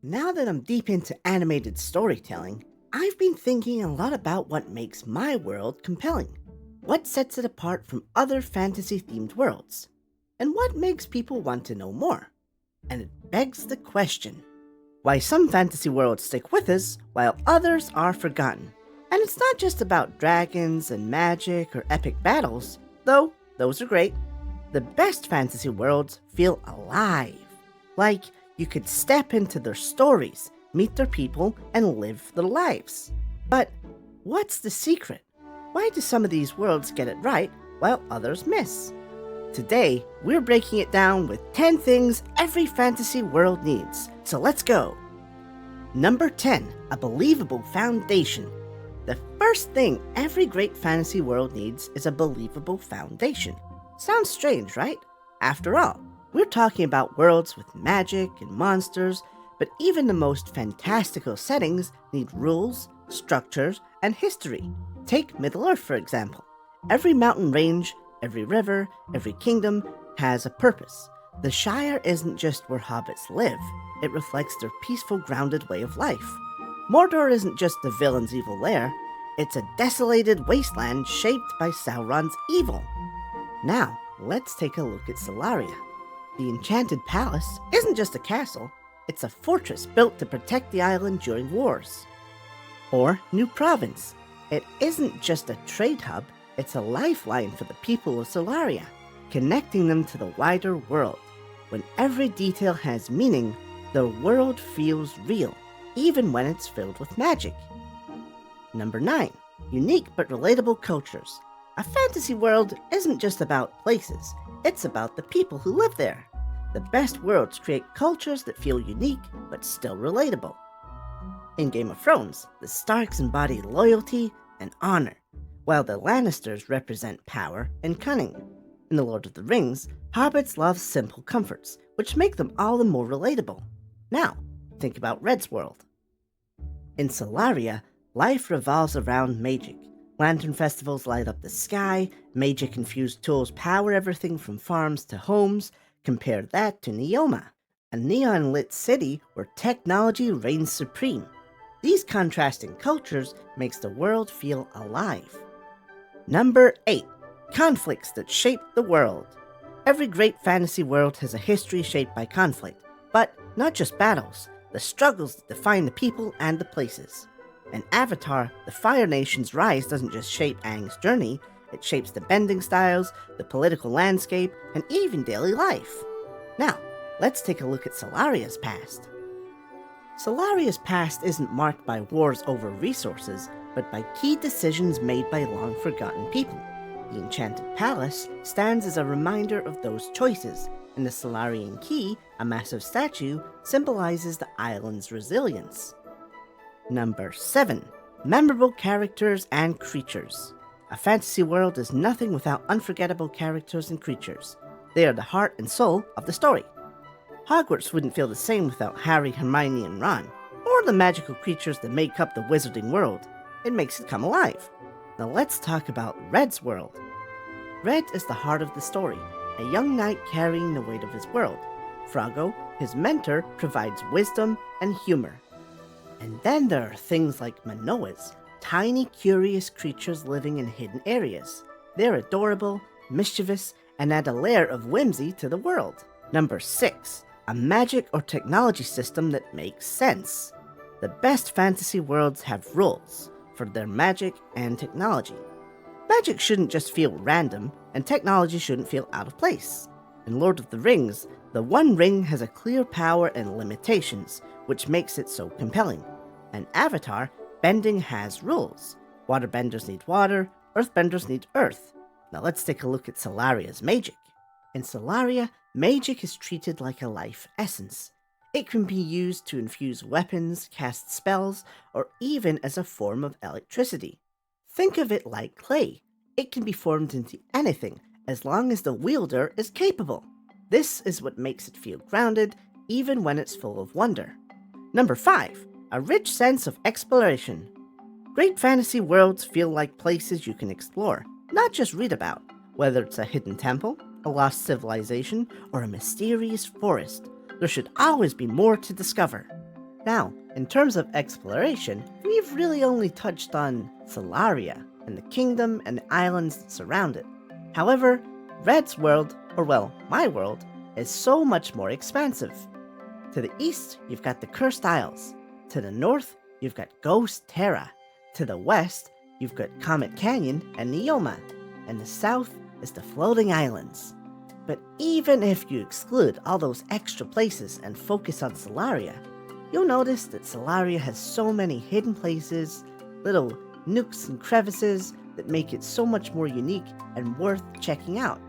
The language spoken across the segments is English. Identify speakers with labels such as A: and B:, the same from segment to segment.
A: Now that I'm deep into animated storytelling, I've been thinking a lot about what makes my world compelling. What sets it apart from other fantasy themed worlds? And what makes people want to know more? And it begs the question why some fantasy worlds stick with us while others are forgotten. And it's not just about dragons and magic or epic battles, though those are great. The best fantasy worlds feel alive. Like you could step into their stories, meet their people, and live their lives. But what's the secret? Why do some of these worlds get it right while others miss? Today, we're breaking it down with 10 things every fantasy world needs. So let's go. Number 10, a believable foundation. The first thing every great fantasy world needs is a believable foundation. Sounds strange, right? After all, we're talking about worlds with magic and monsters, but even the most fantastical settings need rules, structures, and history. Take Middle-earth, for example. Every mountain range, every river, every kingdom has a purpose. The Shire isn't just where hobbits live, it reflects their peaceful, grounded way of life. Mordor isn't just the villain's evil lair, it's a desolated wasteland shaped by Sauron's evil. Now, let's take a look at Solaria. The Enchanted Palace isn't just a castle, it's a fortress built to protect the island during wars. Or New Province. It isn't just a trade hub, it's a lifeline for the people of Solaria, connecting them to the wider world. When every detail has meaning, the world feels real, even when it's filled with magic. Number 9. Unique but relatable cultures. A fantasy world isn't just about places, it's about the people who live there. The best worlds create cultures that feel unique but still relatable. In Game of Thrones, the Starks embody loyalty and honor, while the Lannisters represent power and cunning. In The Lord of the Rings, hobbits love simple comforts, which make them all the more relatable. Now, think about Red's world. In Solaria, life revolves around magic. Lantern festivals light up the sky, magic-infused tools power everything from farms to homes. Compare that to Neoma, a neon-lit city where technology reigns supreme. These contrasting cultures makes the world feel alive. Number 8. Conflicts that shape the world. Every great fantasy world has a history shaped by conflict, but not just battles, the struggles that define the people and the places. In Avatar, the Fire Nation's rise doesn't just shape Aang's journey, it shapes the bending styles, the political landscape, and even daily life. Now, let's take a look at Solaria's past. Solaria's past isn't marked by wars over resources, but by key decisions made by long-forgotten people. The Enchanted Palace stands as a reminder of those choices, and the Solarian Key, a massive statue, symbolizes the island's resilience. Number 7. Memorable characters and creatures. A fantasy world is nothing without unforgettable characters and creatures. They are the heart and soul of the story. Hogwarts wouldn't feel the same without Harry, Hermione, and Ron, or the magical creatures that make up the wizarding world. It makes it come alive. Now let's talk about Red's world. Red is the heart of the story, a young knight carrying the weight of his world. Froggo, his mentor, provides wisdom and humor. And then there are things like Manoas, tiny, curious creatures living in hidden areas. They're adorable, mischievous, and add a layer of whimsy to the world. Number 6. A magic or technology system that makes sense. The best fantasy worlds have rules for their magic and technology. Magic shouldn't just feel random, and technology shouldn't feel out of place. In Lord of the Rings, the One Ring has a clear power and limitations, which makes it so compelling. In Avatar, bending has rules. Waterbenders need water, earthbenders need earth. Now let's take a look at Solaria's magic. In Solaria, magic is treated like a life essence. It can be used to infuse weapons, cast spells, or even as a form of electricity. Think of it like clay. It can be formed into anything, as long as the wielder is capable. This is what makes it feel grounded, even when it's full of wonder. Number 5. A rich sense of exploration. Great fantasy worlds feel like places you can explore, not just read about. Whether it's a hidden temple, a lost civilization, or a mysterious forest, there should always be more to discover. Now, in terms of exploration, we've really only touched on Solaria and the kingdom and the islands that surround it. However, Red's world, or well, my world, is so much more expansive. To the east, you've got the Cursed Isles. To the north, you've got Ghost Terra. To the west, you've got Comet Canyon and Neoma. And the south is the Floating Islands. But even if you exclude all those extra places and focus on Solaria, you'll notice that Solaria has so many hidden places, little nooks and crevices that make it so much more unique and worth checking out.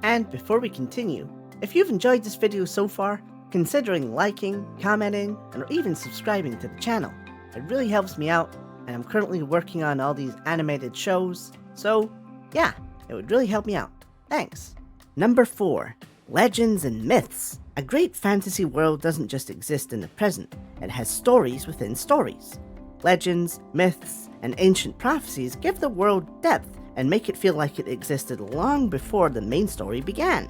A: And before we continue, if you've enjoyed this video so far, considering liking, commenting, and or even subscribing to the channel. It really helps me out, and I'm currently working on all these animated shows, so yeah, it would really help me out. Thanks. Number 4. Legends and myths. A great fantasy world doesn't just exist in the present, it has stories within stories. Legends, myths, and ancient prophecies give the world depth and make it feel like it existed long before the main story began.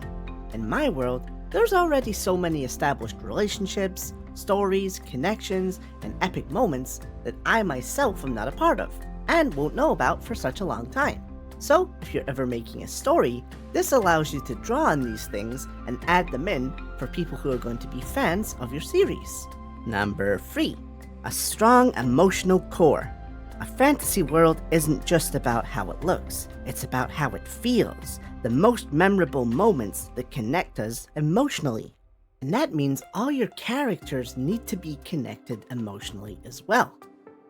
A: In my world, there's already so many established relationships, stories, connections, and epic moments that I myself am not a part of, and won't know about for such a long time. So, if you're ever making a story, this allows you to draw on these things and add them in for people who are going to be fans of your series. Number 3. A strong emotional core. A fantasy world isn't just about how it looks, it's about how it feels, the most memorable moments that connect us emotionally. And that means all your characters need to be connected emotionally as well.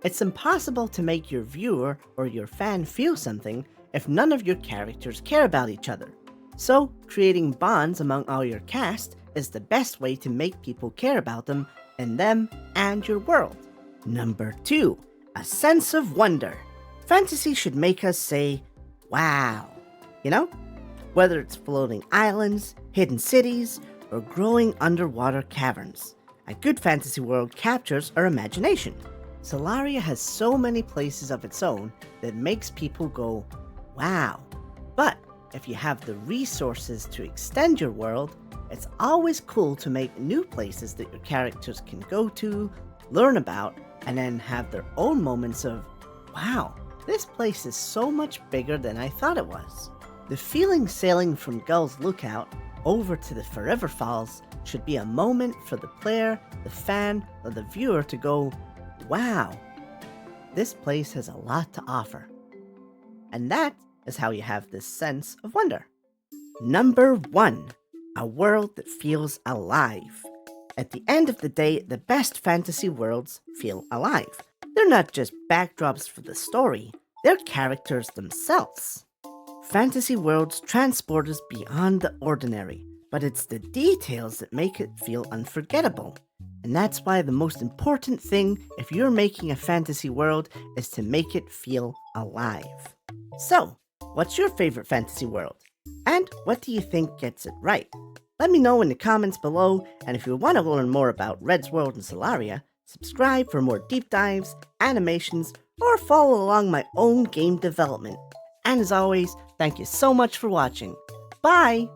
A: It's impossible to make your viewer or your fan feel something if none of your characters care about each other. So, creating bonds among all your cast is the best way to make people care about them and your world. Number 2. A sense of wonder. Fantasy should make us say, wow. You know? Whether it's floating islands, hidden cities, or growing underwater caverns. A good fantasy world captures our imagination. Solaria has so many places of its own that makes people go, wow. But if you have the resources to extend your world, it's always cool to make new places that your characters can go to, learn about, and then have their own moments of, wow, this place is so much bigger than I thought it was. The feeling sailing from Gull's Lookout over to the Forever Falls should be a moment for the player, the fan, or the viewer to go, wow, this place has a lot to offer. And that is how you have this sense of wonder. Number 1. A world that feels alive. At the end of the day, the best fantasy worlds feel alive. They're not just backdrops for the story, they're characters themselves. Fantasy worlds transport us beyond the ordinary, but it's the details that make it feel unforgettable. And that's why the most important thing if you're making a fantasy world is to make it feel alive. So, what's your favorite fantasy world? And what do you think gets it right? Let me know in the comments below, and if you want to learn more about Red's World and Solaria, subscribe for more deep dives, animations, or follow along my own game development. And as always, thank you so much for watching. Bye!